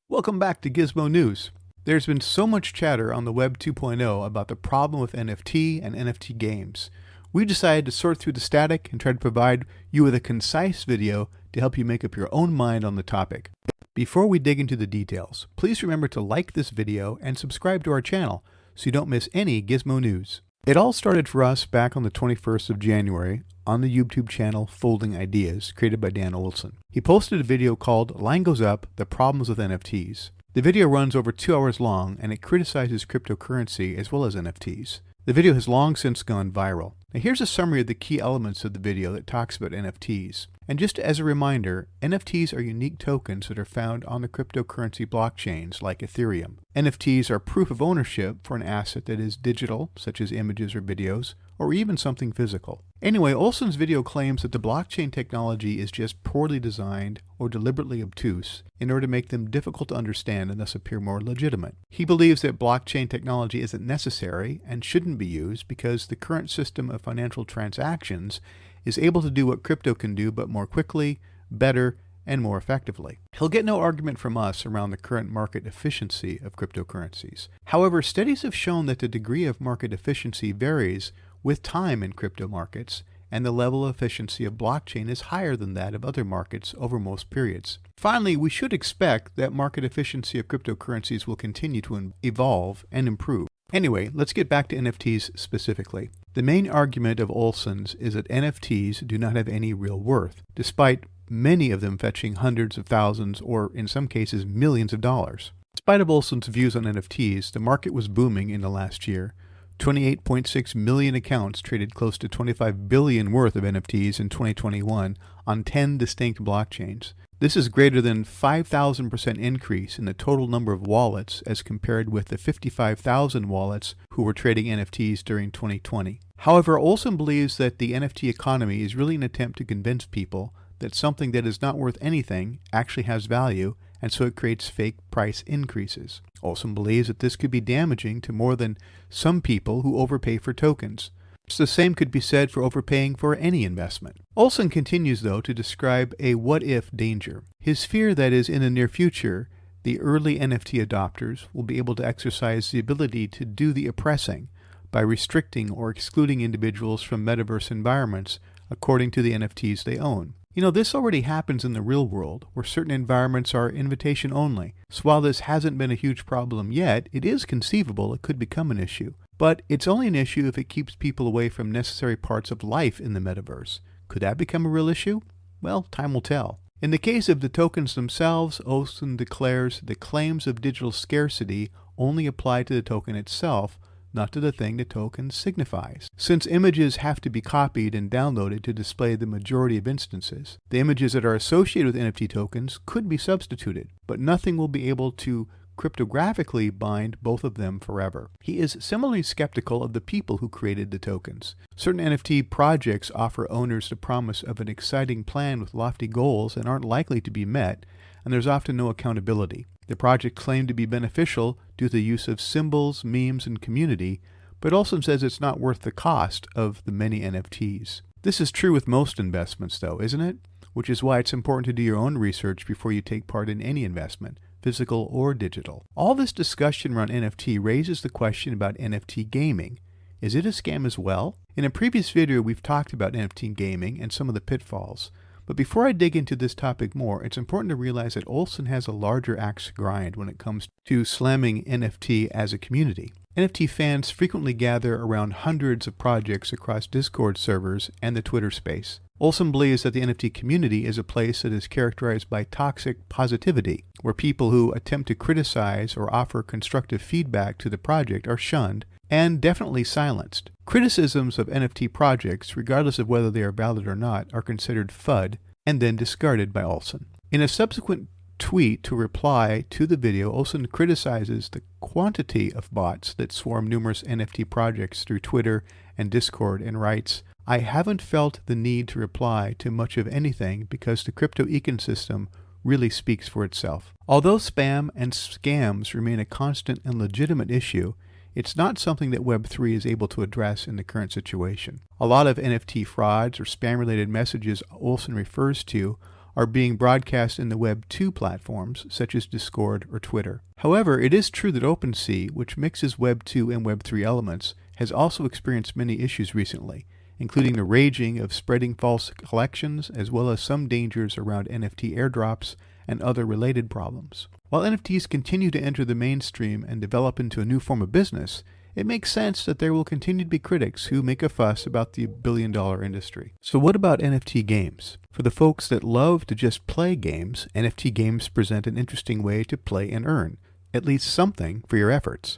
Welcome back to GizmoNuz. There's been so much chatter on the Web 2.0 about the problem with NFT and NFT games. We decided to sort through the static and try to provide you with a concise video to help you make up your own mind on the topic. Before we dig into the details, please remember to like this video and subscribe to our channel so you don't miss any Gizmo news. It all started for us back on the 21st of January on the YouTube channel Folding Ideas, created by Dan Olson. He posted a video called Line Goes Up, The Problems with NFTs. The video runs over 2 hours long and it criticizes cryptocurrency as well as NFTs. The video has long since gone viral. Now here's a summary of the key elements of the video that talks about NFTs. And just as a reminder, NFTs are unique tokens that are found on the cryptocurrency blockchains like Ethereum. NFTs are proof of ownership for an asset that is digital, such as images or videos, or even something physical. Anyway, Olson's video claims that the blockchain technology is just poorly designed or deliberately obtuse in order to make them difficult to understand and thus appear more legitimate. He believes that blockchain technology isn't necessary and shouldn't be used because the current system of financial transactions is able to do what crypto can do but more quickly, better, and more effectively. He'll get no argument from us around the current market efficiency of cryptocurrencies. However, studies have shown that the degree of market efficiency varies with time in crypto markets, and the level of efficiency of blockchain is higher than that of other markets over most periods. Finally, we should expect that market efficiency of cryptocurrencies will continue to evolve and improve. Anyway, let's get back to NFTs specifically. The main argument of Olson's is that NFTs do not have any real worth, despite many of them fetching hundreds of thousands or, in some cases, millions of dollars. In spite of Olson's views on NFTs, the market was booming in the last year. 28.6 million accounts traded close to 25 billion worth of NFTs in 2021 on 10 distinct blockchains. This is greater than 5,000% increase in the total number of wallets as compared with the 55,000 wallets who were trading NFTs during 2020. However, Olson believes that the NFT economy is really an attempt to convince people that something that is not worth anything actually has value, and so it creates fake price increases. Olson believes that this could be damaging to more than some people who overpay for tokens. The same could be said for overpaying for any investment. Olson continues, though, to describe a what-if danger. His fear that is in the near future, the early NFT adopters will be able to exercise the ability to do the oppressing by restricting or excluding individuals from metaverse environments according to the NFTs they own. You know, this already happens in the real world, where certain environments are invitation only. So while this hasn't been a huge problem yet, it is conceivable it could become an issue. But it's only an issue if it keeps people away from necessary parts of life in the metaverse. Could that become a real issue? Well, time will tell. In the case of the tokens themselves, Olson declares the claims of digital scarcity only apply to the token itself, not to the thing the token signifies. Since images have to be copied and downloaded to display the majority of instances, the images that are associated with NFT tokens could be substituted, but nothing will be able to cryptographically bind both of them forever. He is similarly skeptical of the people who created the tokens. Certain NFT projects offer owners the promise of an exciting plan with lofty goals and aren't likely to be met, and there's often no accountability. The project claimed to be beneficial due to the use of symbols, memes, and community, but Olson says it's not worth the cost of the many NFTs. This is true with most investments, though, isn't it? Which is why it's important to do your own research before you take part in any investment, physical or digital. All this discussion around NFT raises the question about NFT gaming. Is it a scam as well? In a previous video, we've talked about NFT gaming and some of the pitfalls. But before I dig into this topic more, it's important to realize that Olson has a larger axe to grind when it comes to slamming NFT as a community. NFT fans frequently gather around hundreds of projects across Discord servers and the Twitter space. Olson believes that the NFT community is a place that is characterized by toxic positivity, where people who attempt to criticize or offer constructive feedback to the project are shunned and definitely silenced. Criticisms of NFT projects, regardless of whether they are valid or not, are considered FUD and then discarded by Olson. In a subsequent tweet to reply to the video, Olson criticizes the quantity of bots that swarm numerous NFT projects through Twitter and Discord and writes, "I haven't felt the need to reply to much of anything because the crypto ecosystem really speaks for itself." Although spam and scams remain a constant and legitimate issue, it's not something that Web3 is able to address in the current situation. A lot of NFT frauds or spam-related messages Olson refers to are being broadcast in the Web 2 platforms such as Discord or Twitter. However, it is true that OpenSea, which mixes Web 2 and Web 3 elements, has also experienced many issues recently, including the raging of spreading false collections, as well as some dangers around NFT airdrops and other related problems. While NFTs continue to enter the mainstream and develop into a new form of business, it makes sense that there will continue to be critics who make a fuss about the billion-dollar industry. So what about NFT games? For the folks that love to just play games, NFT games present an interesting way to play and earn at least something for your efforts.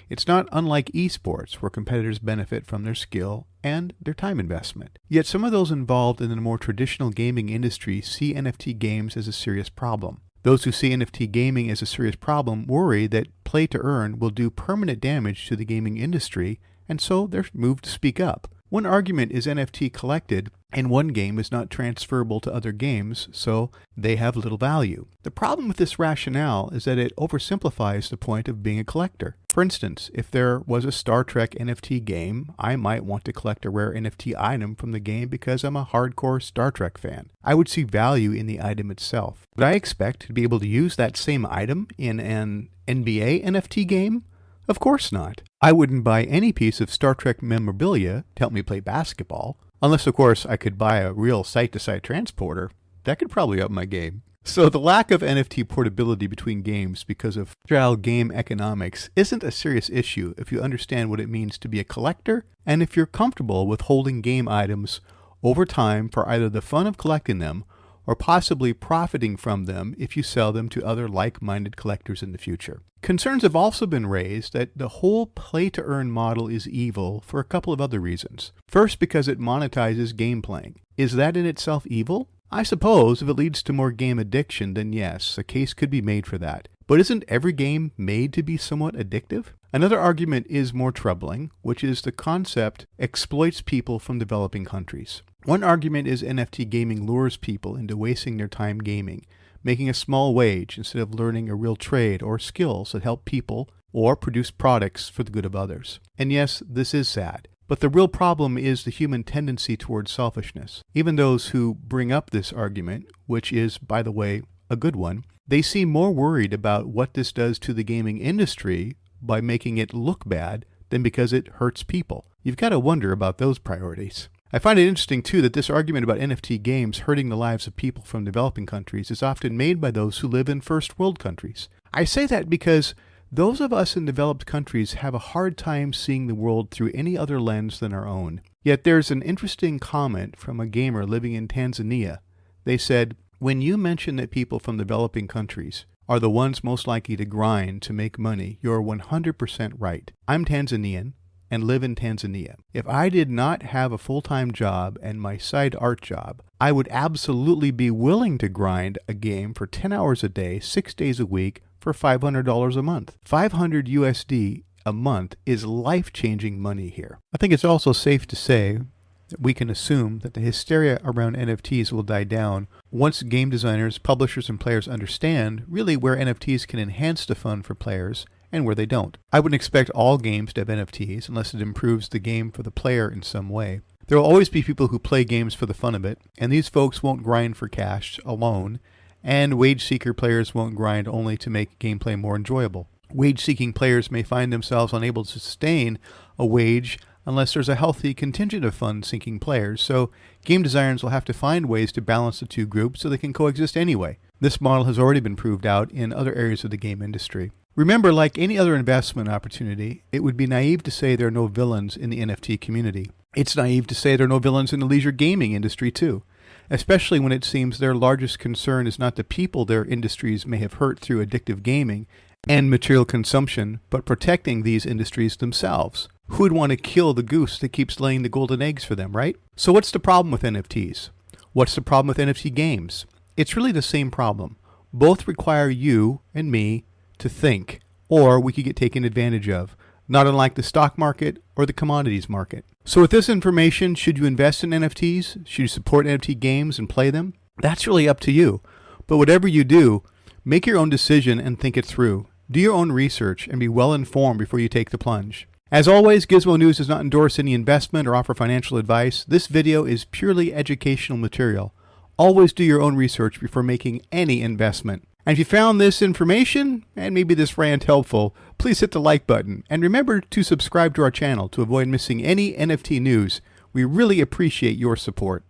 It's not unlike esports, where competitors benefit from their skill and their time investment. Yet some of those involved in the more traditional gaming industry see NFT games as a serious problem. Those who see NFT gaming as a serious problem worry that play to earn will do permanent damage to the gaming industry, and so they're moved to speak up. One argument is NFT collected in one game is not transferable to other games, so they have little value. The problem with this rationale is that it oversimplifies the point of being a collector. For instance, if there was a Star Trek NFT game, I might want to collect a rare NFT item from the game because I'm a hardcore Star Trek fan. I would see value in the item itself. Would I expect to be able to use that same item in an NBA NFT game? Of course not. I wouldn't buy any piece of Star Trek memorabilia to help me play basketball, unless of course I could buy a real site-to-site transporter. That could probably up my game. So the lack of NFT portability between games because of fragile game economics isn't a serious issue if you understand what it means to be a collector and if you're comfortable with holding game items over time for either the fun of collecting them or possibly profiting from them if you sell them to other like-minded collectors in the future. Concerns have also been raised that the whole play-to-earn model is evil for a couple of other reasons. First, because it monetizes game playing. Is that in itself evil? I suppose if it leads to more game addiction, then yes, a case could be made for that. But isn't every game made to be somewhat addictive? Another argument is more troubling, which is the concept exploits people from developing countries. One argument is NFT gaming lures people into wasting their time gaming, making a small wage instead of learning a real trade or skills that help people or produce products for the good of others. And yes, this is sad. But the real problem is the human tendency towards selfishness. Even those who bring up this argument, which is, by the way, a good one, they seem more worried about what this does to the gaming industry by making it look bad than because it hurts people. You've got to wonder about those priorities. I find it interesting, too, that this argument about NFT games hurting the lives of people from developing countries is often made by those who live in first world countries. I say that because those of us in developed countries have a hard time seeing the world through any other lens than our own. Yet there's an interesting comment from a gamer living in Tanzania. They said, "When you mention that people from developing countries are the ones most likely to grind to make money, you're 100% right. I'm Tanzanian and live in Tanzania. If I did not have a full-time job and my side art job, I would absolutely be willing to grind a game for 10 hours a day, 6 days a week for $500 a month. 500 USD a month is life-changing money here." I think it's also safe to say that we can assume that the hysteria around NFTs will die down once game designers, publishers, and players understand really where NFTs can enhance the fun for players and where they don't. I wouldn't expect all games to have NFTs unless it improves the game for the player in some way. There will always be people who play games for the fun of it, and these folks won't grind for cash alone, and wage-seeker players won't grind only to make gameplay more enjoyable. Wage-seeking players may find themselves unable to sustain a wage unless there's a healthy contingent of fun-seeking players, so game designers will have to find ways to balance the two groups so they can coexist anyway. This model has already been proved out in other areas of the game industry. Remember, like any other investment opportunity, it would be naive to say there are no villains in the NFT community. It's naive to say there are no villains in the leisure gaming industry too, especially when it seems their largest concern is not the people their industries may have hurt through addictive gaming and material consumption, but protecting these industries themselves. Who would want to kill the goose that keeps laying the golden eggs for them, right? So what's the problem with NFTs? What's the problem with NFT games? It's really the same problem. Both require you and me to think, or we could get taken advantage of, not unlike the stock market or the commodities market. So with this information, should you invest in NFTs? Should you support NFT games and play them? That's really up to you. But whatever you do, make your own decision and think it through. Do your own research and be well informed before you take the plunge. As always, GizmoNuz does not endorse any investment or offer financial advice. This video is purely educational material. Always do your own research before making any investment. And if you found this information, and maybe this rant helpful, please hit the like button. And remember to subscribe to our channel to avoid missing any NFT news. We really appreciate your support.